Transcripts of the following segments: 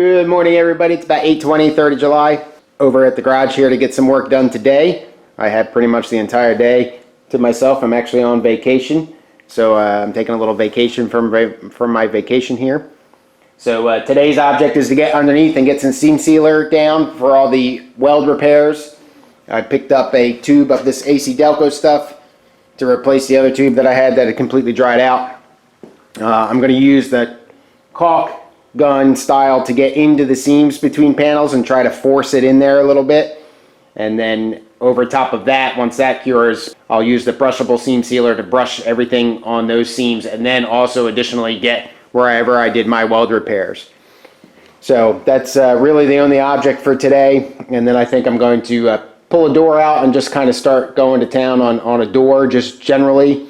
Good morning, everybody. It's about 8:20, 3rd of July. Over at the garage here to get some work done today. I have pretty much the entire day to myself. I'm actually on vacation, so I'm taking a little vacation from my vacation here. So today's object is to get underneath and get some seam sealer down for all the weld repairs. I picked up a tube of this AC Delco stuff to replace the other tube that I had that had completely dried out. I'm going to use the caulk gun style to get into the seams between panels and try to force it in there a little bit. And then over top of that, once that cures, I'll use the brushable seam sealer to brush everything on those seams, and then also additionally get wherever I did my weld repairs. So that's really the only object for today. And then I think I'm going to pull a door out and just kind of start going to town on a door, just generally.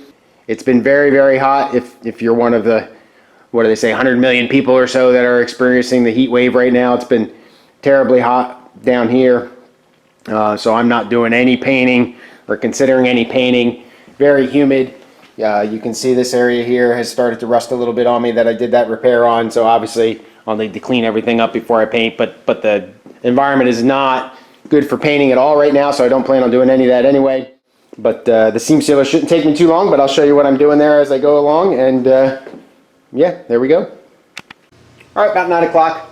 It's been very, very hot. If you're one of the, what do they say, 100 million people or so that are experiencing the heat wave right now. It's been terribly hot down here. So I'm not doing any painting or considering any painting. Very humid. You can see this area here has started to rust a little bit on me that I did that repair on. So obviously I'll need to clean everything up before I paint. But the environment is not good for painting at all right now, so I don't plan on doing any of that anyway. But the seam sealer shouldn't take me too long, but I'll show you what I'm doing there as I go along. And yeah, there we go. All right, about 9 o'clock.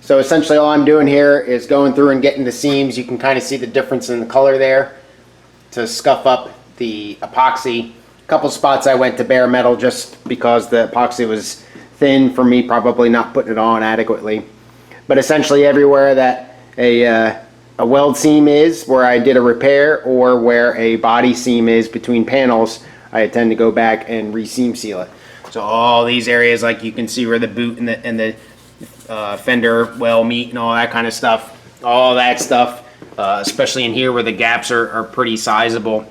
So essentially all I'm doing here is going through and getting the seams. You can kind of see the difference in the color there to scuff up the epoxy. A couple spots I went to bare metal just because the epoxy was thin for me, probably not putting it on adequately. But essentially everywhere that a weld seam is, where I did a repair, or where a body seam is between panels, I tend to go back and re-seam seal it. So all these areas, like you can see where the boot and the fender well meet and all that kind of stuff, all that stuff, especially in here where the gaps are pretty sizable.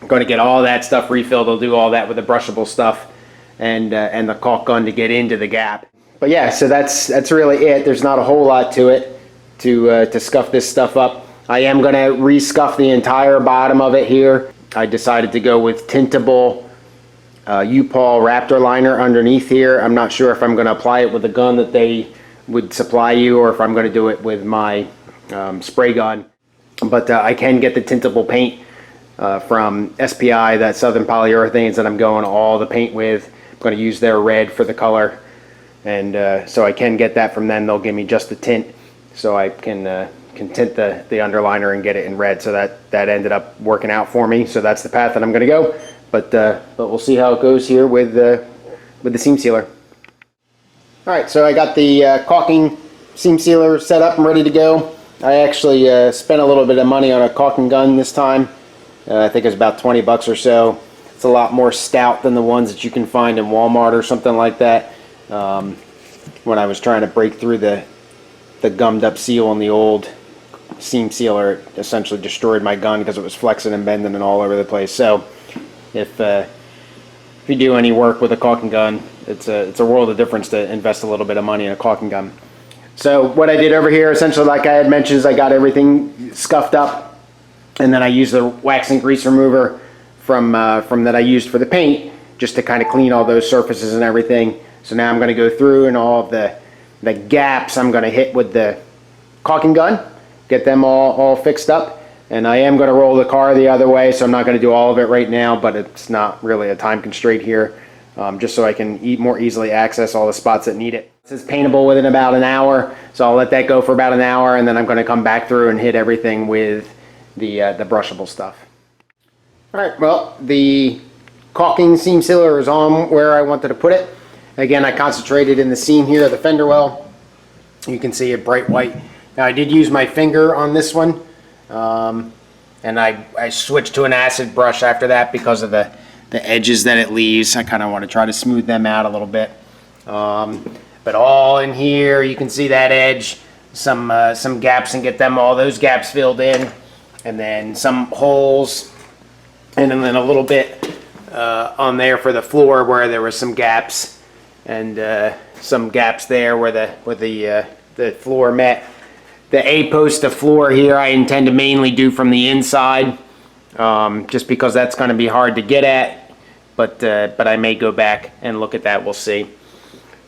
I'm going to get all that stuff refilled. I'll do all that with the brushable stuff and the caulk gun to get into the gap. But yeah, so that's really it. There's not a whole lot to it to scuff this stuff up. I am going to re-scuff the entire bottom of it here. I decided to go with tintable Upol Raptor Liner underneath here. I'm not sure if I'm going to apply it with the gun that they would supply you, or if I'm going to do it with my spray gun. But I can get the tintable paint from SPI, that Southern Polyurethanes that I'm going all the paint with. I'm going to use their red for the color, and so I can get that from them. They'll give me just the tint, so I can tint the underliner and get it in red. So that ended up working out for me. So that's the path that I'm going to go. But we'll see how it goes here with the seam sealer. All right, so I got the caulking seam sealer set up and ready to go. I actually spent a little bit of money on a caulking gun this time. I think it was about 20 bucks or so. It's a lot more stout than the ones that you can find in Walmart or something like that. When I was trying to break through the gummed up seal on the old seam sealer, it essentially destroyed my gun because it was flexing and bending and all over the place. So if you do any work with a caulking gun, it's a world of difference to invest a little bit of money in a caulking gun. So what I did over here, essentially, like I had mentioned, is I got everything scuffed up, and then I used the wax and grease remover from that I used for the paint, just to kind of clean all those surfaces and everything. So now I'm going to go through, and all of the gaps I'm going to hit with the caulking gun, get them all fixed up. And I am going to roll the car the other way, so I'm not going to do all of it right now, but it's not really a time constraint here, just so I can more easily access all the spots that need it. This is paintable within about an hour, so I'll let that go for about an hour, and then I'm going to come back through and hit everything with the brushable stuff. All right, well, the caulking seam sealer is on where I wanted to put it. Again, I concentrated in the seam here, the fender well. You can see it bright white. Now, I did use my finger on this one. And I switched to an acid brush after that because of the edges that it leaves. I kind of want to try to smooth them out a little bit. But all in here, you can see that edge, some gaps, and get them all those gaps filled in, and then some holes, and then a little bit on there for the floor where there were some gaps, and some gaps there where the floor met. The A-post of floor here I intend to mainly do from the inside, just because that's going to be hard to get at, but I may go back and look at that. We'll see.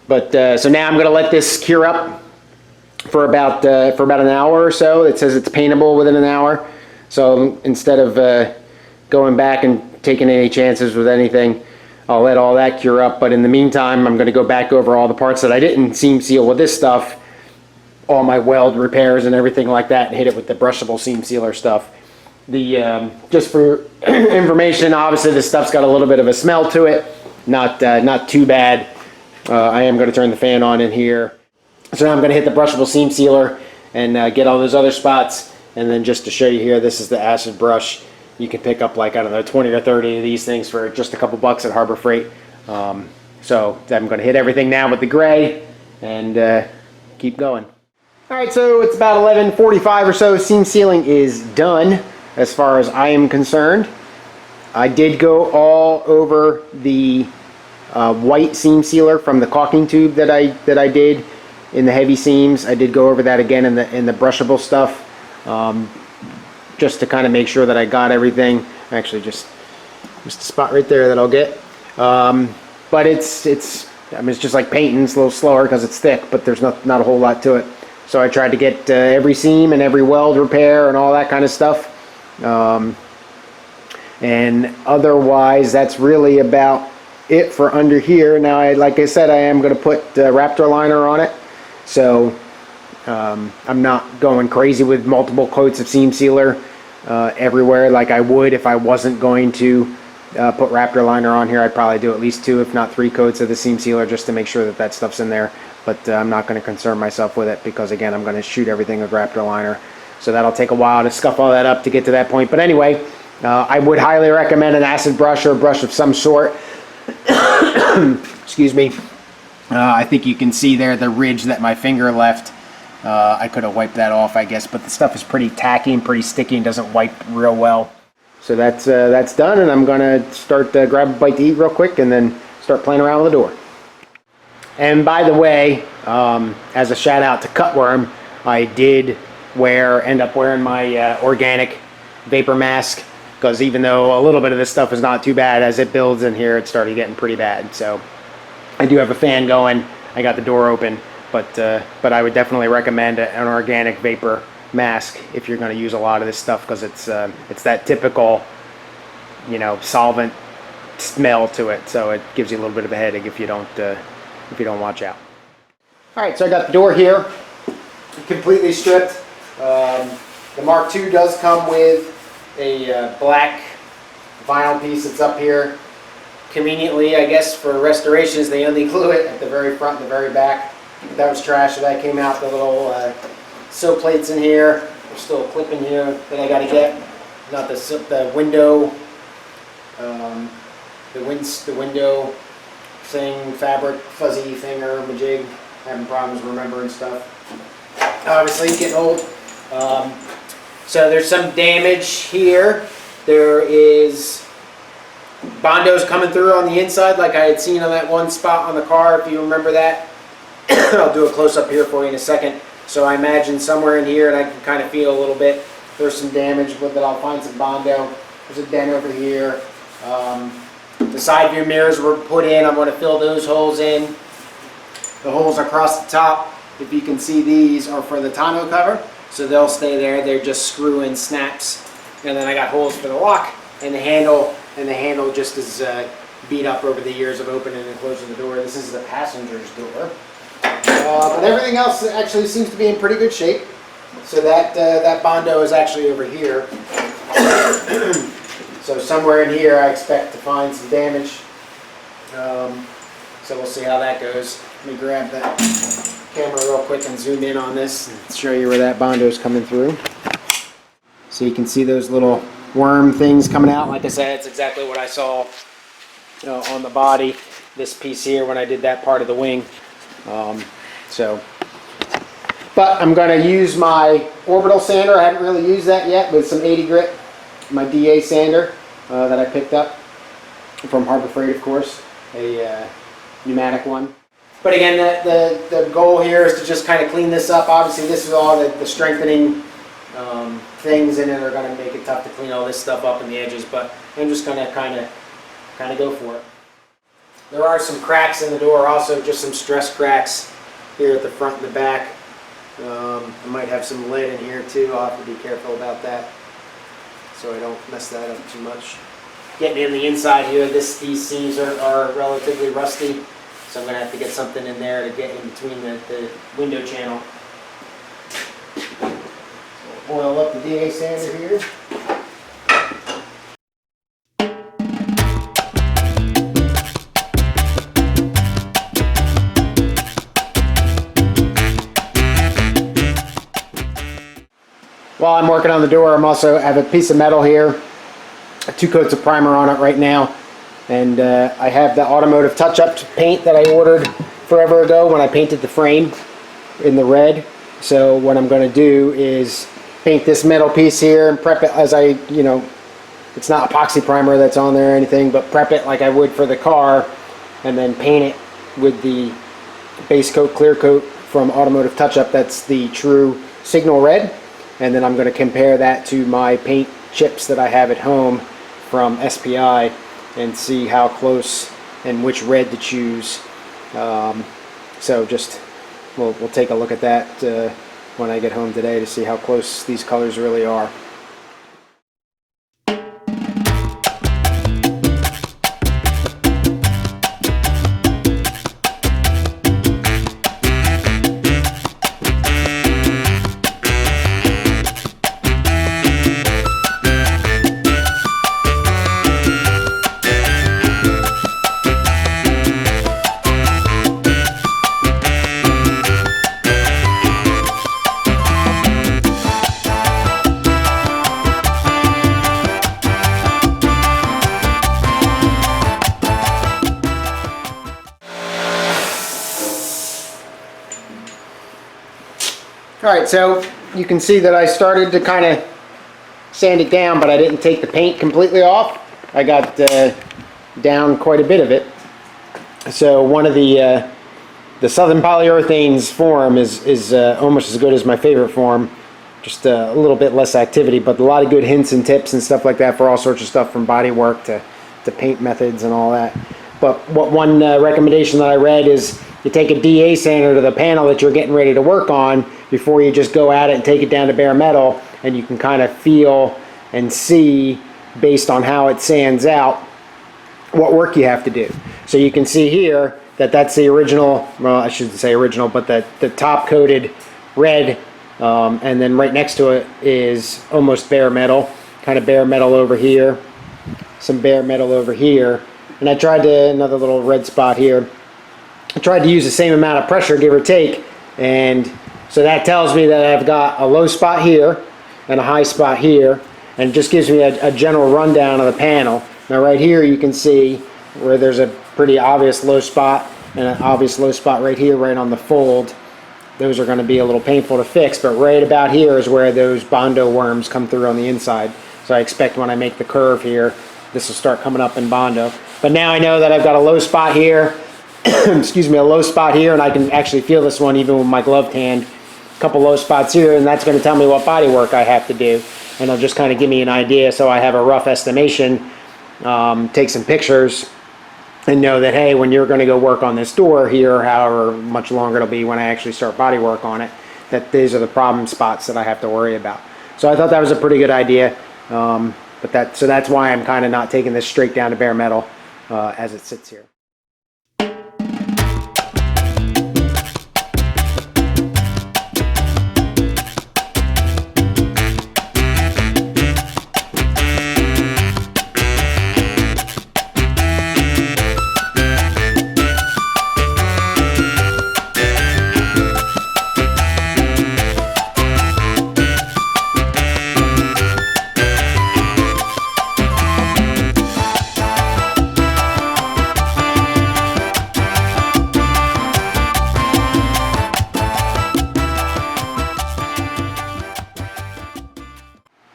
But so now I'm going to let this cure up for about an hour or so. It says it's paintable within an hour. So instead of going back and taking any chances with anything, I'll let all that cure up. But in the meantime, I'm going to go back over all the parts that I didn't seam seal with this stuff, all my weld repairs and everything like that, and hit it with the brushable seam sealer stuff. The just for information, obviously this stuff's got a little bit of a smell to it, not too bad. I am going to turn the fan on in here. So now I'm going to hit the brushable seam sealer and get all those other spots. And then just to show you here, this is the acid brush. You can pick up like, I don't know, 20 or 30 of these things for just a couple bucks at Harbor Freight. So I'm going to hit everything now with the gray and keep going. All right, so it's about 11:45 or so. Seam sealing is done as far as I am concerned. I did go all over the white seam sealer from the caulking tube that I did in the heavy seams. I did go over that again in the brushable stuff, just to kind of make sure that I got everything. Actually, just a spot right there that I'll get. But it's I mean, it's just like painting. It's a little slower because it's thick, but there's not a whole lot to it. So I tried to get every seam and every weld repair and all that kind of stuff. And otherwise, that's really about it for under here. Now, like I said, I am going to put Ratpor Liner on it. So I'm not going crazy with multiple coats of seam sealer everywhere like I would if I wasn't going to put Ratpor Liner on here. I'd probably do at least 2, if not 3 coats of the seam sealer just to make sure that that stuff's in there. But I'm not going to concern myself with it because, again, I'm going to shoot everything with Ratpor Liner. So that'll take a while to scuff all that up to get to that point. But anyway, I would highly recommend an acid brush or a brush of some sort. Excuse me. I think you can see there the ridge that my finger left. I could have wiped that off, I guess, but the stuff is pretty tacky and pretty sticky and doesn't wipe real well. So that's done, and I'm gonna start grab a bite to eat real quick and then start playing around with the door. And by the way, as a shout out to Cutworm, I did end up wearing my organic vapor mask, because even though a little bit of this stuff is not too bad, as it builds in here, it started getting pretty bad. So I do have a fan going. I got the door open, but I would definitely recommend an organic vapor mask if you're going to use a lot of this stuff, because it's that typical, you know, solvent smell to it. So it gives you a little bit of a headache if you don't watch out. All right, so I got the door here completely stripped. The Mark II does come with a black vinyl piece that's up here. Conveniently, I guess, for restorations, they only glue it at the very front and the very back. That was trash, so that came out. The little sill plates in here. There's still a clip in here that I got to get. Not the window, the window thing, fabric, fuzzy thing or majig. Having problems remembering stuff. Obviously, getting old. So there's some damage here. There is Bondo's coming through on the inside like I had seen on that one spot on the car, if you remember that. I'll do a close-up here for you in a second. So I imagine somewhere in here, and I can kind of feel a little bit, there's some damage with it. I'll find some Bondo. There's a dent over here. The side view mirrors were put in. I'm going to fill those holes in. The holes across the top, if you can see, these are for the tonneau cover, so they'll stay there. They're just screw-in snaps. And then I got holes for the lock and the handle just is beat up over the years of opening and closing the door. This is the passenger's door. But everything else actually seems to be in pretty good shape. So that Bondo is actually over here. So somewhere in here I expect to find some damage. So we'll see how that goes. Let me grab that camera real quick and zoom in on this and show you where that Bondo is coming through. So you can see those little worm things coming out. Like I said, it's exactly what I saw on the body, this piece here, when I did that part of the wing. But I'm going to use my orbital sander. I haven't really used that yet, with some 80 grit, my DA sander that I picked up from Harbor Freight, of course, a pneumatic one. But again, the goal here is to just kind of clean this up. Obviously, this is all the strengthening things in it are going to make it tough to clean all this stuff up in the edges, but I'm just going to kind of go for it. There are some cracks in the door also, just some stress cracks here at the front and the back. I might have some lead in here too. I'll have to be careful about that so I don't mess that up too much. Getting in the inside here, these seams are relatively rusty, so I'm going to have to get something in there to get in between the window channel. So oil up the DA sander here. While I'm working on the door, I have a piece of metal here, 2 coats of primer on it right now, and I have the Automotive touch-up paint that I ordered forever ago when I painted the frame in the red. So what I'm going to do is paint this metal piece here and prep it as it's not epoxy primer that's on there or anything, but prep it like I would for the car, and then paint it with the base coat, clear coat from Automotive touch-up. That's the true signal red. And then I'm going to compare that to my paint chips that I have at home from SPI and see how close and which red to choose. So we'll take a look at that when I get home today to see how close these colors really are. Alright, so you can see that I started to kind of sand it down, but I didn't take the paint completely off. I got down quite a bit of it. So one of the Southern Polyurethanes form is almost as good as my favorite form. Just a little bit less activity, but a lot of good hints and tips and stuff like that for all sorts of stuff, from body work to paint methods and all that. But one recommendation that I read is you take a DA sander to the panel that you're getting ready to work on before you just go at it and take it down to bare metal, and you can kind of feel and see, based on how it sands out, what work you have to do. So you can see here that that's the original, well, I shouldn't say original, but the top coated red, and then right next to it is almost bare metal, kind of bare metal over here, some bare metal over here, and I tried to, another little red spot here, I tried to use the same amount of pressure, give or take, and so that tells me that I've got a low spot here and a high spot here, and it just gives me a general rundown of the panel. Now right here you can see where there's a pretty obvious low spot and an obvious low spot right here, right on the fold. Those are going to be a little painful to fix, but right about here is where those Bondo worms come through on the inside. So I expect when I make the curve here, this will start coming up in Bondo. But now I know that I've got a low spot here, excuse me, a low spot here, and I can actually feel this one even with my gloved hand. A couple low spots here, and that's going to tell me what body work I have to do, and it'll just kind of give me an idea so I have a rough estimation, take some pictures, and know that, hey, when you're going to go work on this door here, however much longer it'll be when I actually start body work on it, that these are the problem spots that I have to worry about. So I thought that was a pretty good idea, so that's why I'm kind of not taking this straight down to bare metal as it sits here.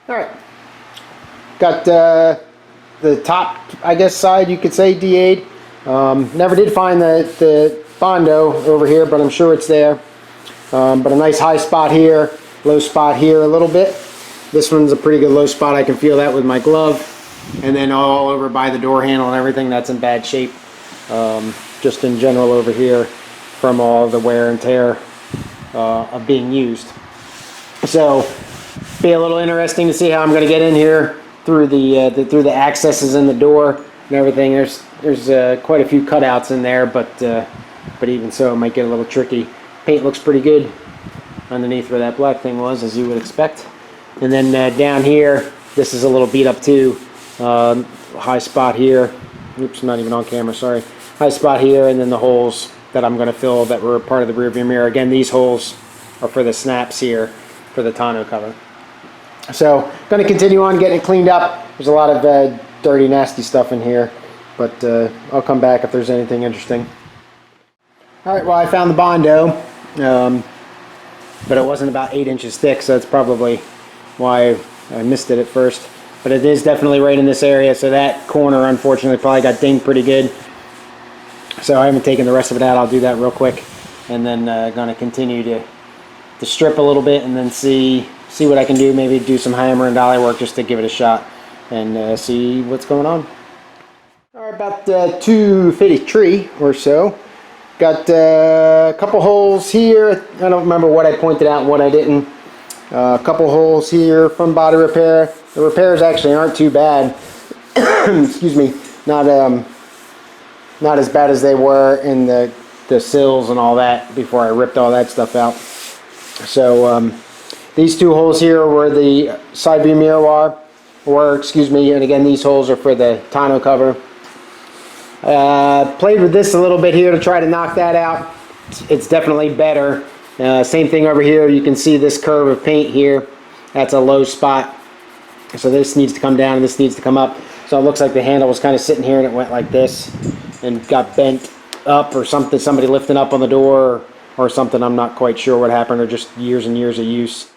Alright, got the top, I guess, side you could say DA'd. Never did find the Bondo over here, but I'm sure it's there. But a nice high spot here, low spot here a little bit. This one's a pretty good low spot. I can feel that with my glove. And then all over by the door handle and everything, that's in bad shape. just in general over here from all the wear and tear of being used. So be a little interesting to see how I'm going to get in here through the accesses in the door and everything. There's quite a few cutouts in there, but even so, it might get a little tricky. Paint looks pretty good underneath where that black thing was, as you would expect. And then down here, this is a little beat up too. High spot here. Oops, not even on camera, sorry. High spot here, and then the holes that I'm going to fill that were part of the rear view mirror. Again, these holes are for the snaps here for the tonneau cover. So, going to continue on getting it cleaned up. There's a lot of dirty, nasty stuff in here, but I'll come back if there's anything interesting. Alright, well, I found the Bondo, but it wasn't about 8 inches thick, so that's probably why I missed it at first. But it is definitely right in this area, so that corner, unfortunately, probably got dinged pretty good. So I haven't taken the rest of it out. I'll do that real quick, and then going to continue to strip a little bit, and then see what I can do. Maybe do some hammer and dolly work just to give it a shot and see what's going on. All right, about 253 or so. Got a couple holes here. I don't remember what I pointed out and what I didn't. A couple holes here from body repair. The repairs actually aren't too bad. Excuse me. Not as bad as they were in the sills and all that before I ripped all that stuff out. So these two holes here were the side view mirror excuse me, and again these holes are for the tonneau cover. Played with this a little bit here to try to knock that out. It's definitely better. Same thing over here. You can see this curve of paint here. That's a low spot. So this needs to come down and this needs to come up. So it looks like the handle was kind of sitting here and it went like this and got bent up or something. Somebody lifting up on the door or something. I'm not quite sure what happened, or just years and years of use.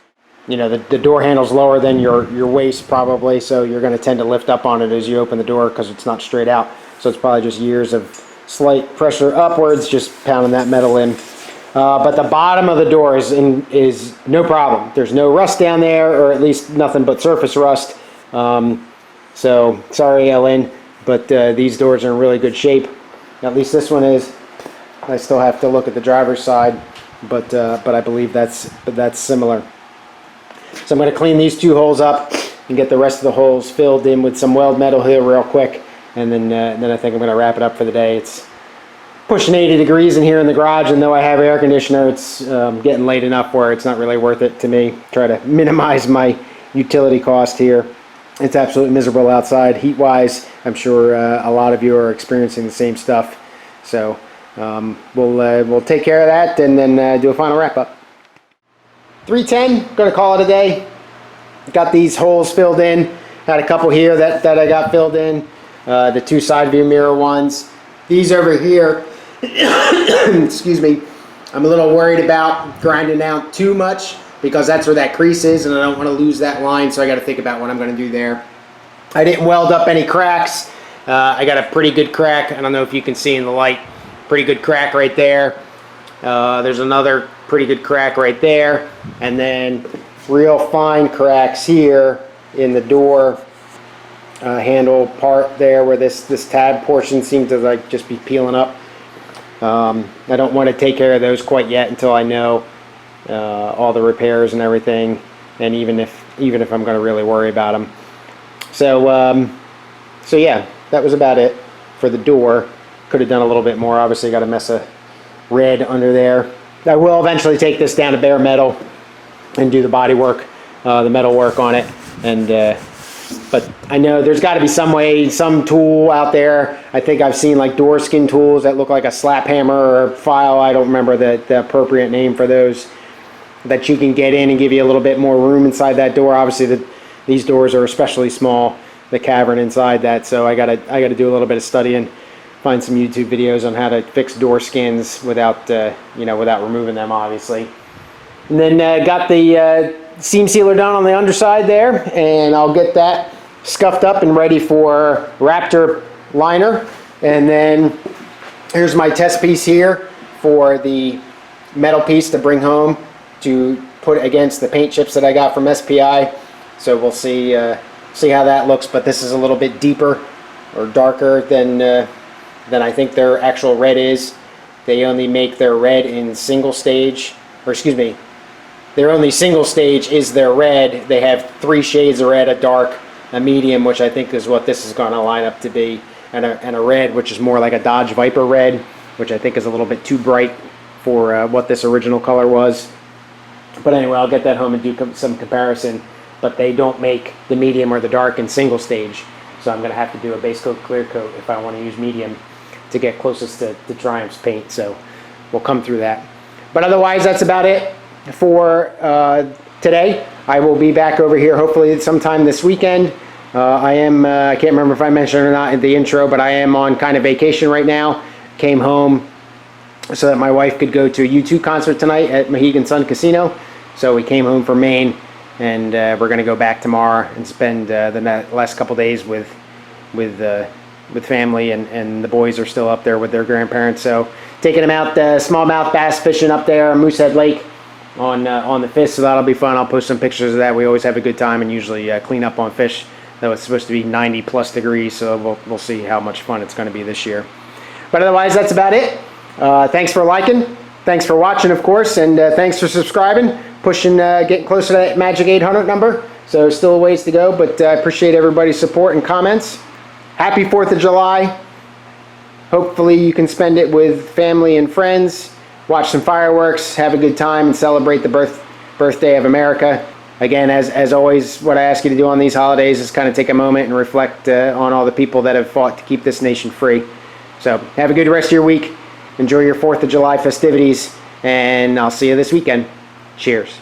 You know, the door handle's lower than your waist probably, so you're going to tend to lift up on it as you open the door because it's not straight out. So it's probably just years of slight pressure upwards, just pounding that metal in. But the bottom of the door is no problem. There's no rust down there, or at least nothing but surface rust. So sorry, Ellen, but these doors are in really good shape. At least this one is. I still have to look at the driver's side, but I believe that's similar. So I'm going to clean these two holes up and get the rest of the holes filled in with some weld metal here real quick, and then I think I'm going to wrap it up for the day. It's pushing 80 degrees in here in the garage, and though I have air conditioner, it's getting late enough where it's not really worth it to me. Try to minimize my utility cost here. It's absolutely miserable outside heat wise. I'm sure a lot of you are experiencing the same stuff. So we'll take care of that and then do a final wrap up. 310, gonna call it a day. Got these holes filled in. Had a couple here that I got filled in. The two side view mirror ones. These over here, excuse me, I'm a little worried about grinding out too much because that's where that crease is and I don't want to lose that line, so I got to think about what I'm going to do there. I didn't weld up any cracks. I got a pretty good crack. I don't know if you can see in the light. Pretty good crack right there. There's another pretty good crack right there, and then real fine cracks here in the door handle part there where this tab portion seems to like just be peeling up. I don't want to take care of those quite yet until I know all the repairs and everything, and even if I'm going to really worry about them. So yeah, that was about it for the door. Could have done a little bit more. Obviously got a mess of red under there. I will eventually take this down to bare metal and do the body work, the metal work on it, and but I know there's got to be some way, some tool out there. I think I've seen like door skin tools that look like a slap hammer or file. I don't remember the appropriate name for those, that you can get in and give you a little bit more room inside that door. Obviously these doors are especially small, the cavern inside that, so I gotta do a little bit of studying, find some YouTube videos on how to fix door skins without without removing them, obviously. And then got the seam sealer done on the underside there, and I'll get that scuffed up and ready for Ratpor Liner. And then here's my test piece here for the metal piece to bring home to put against the paint chips that I got from SPI. So we'll see how that looks, but this is a little bit deeper or darker than than I think their actual red is. They only make their red in single stage, or excuse me, their only single stage is their red. They have 3 shades of red, a dark, a medium, which I think is what this is going to line up to be, and a red, which is more like a Dodge Viper red, which I think is a little bit too bright for what this original color was. But anyway, I'll get that home and do some comparison. But they don't make the medium or the dark in single stage, so I'm going to have to do a base coat, clear coat if I want to use medium to get closest to Triumph's paint. So we'll come through that. But otherwise, that's about it for today. I will be back over here hopefully sometime this weekend. I can't remember if I mentioned it or not in the intro, but I am on kind of vacation right now. Came home so that my wife could go to a U2 concert tonight at Mohegan Sun Casino. So we came home from Maine, and we're going to go back tomorrow and spend the last couple days with family, and the boys are still up there with their grandparents. So taking them out smallmouth bass fishing up there on Moosehead Lake on the 5th, so that'll be fun. I'll post some pictures of that. We always have a good time and usually clean up on fish. Though it's supposed to be 90 plus degrees, so we'll see how much fun it's going to be this year. But otherwise, that's about it. Thanks for liking. Thanks for watching, of course, and thanks for subscribing. Getting closer to that magic 800 number. So still a ways to go, but I appreciate everybody's support and comments. Happy 4th of July. Hopefully you can spend it with family and friends, watch some fireworks, have a good time, and celebrate the birthday of America. Again, as always, what I ask you to do on these holidays is kind of take a moment and reflect on all the people that have fought to keep this nation free. So have a good rest of your week. Enjoy your 4th of July festivities, and I'll see you this weekend. Cheers.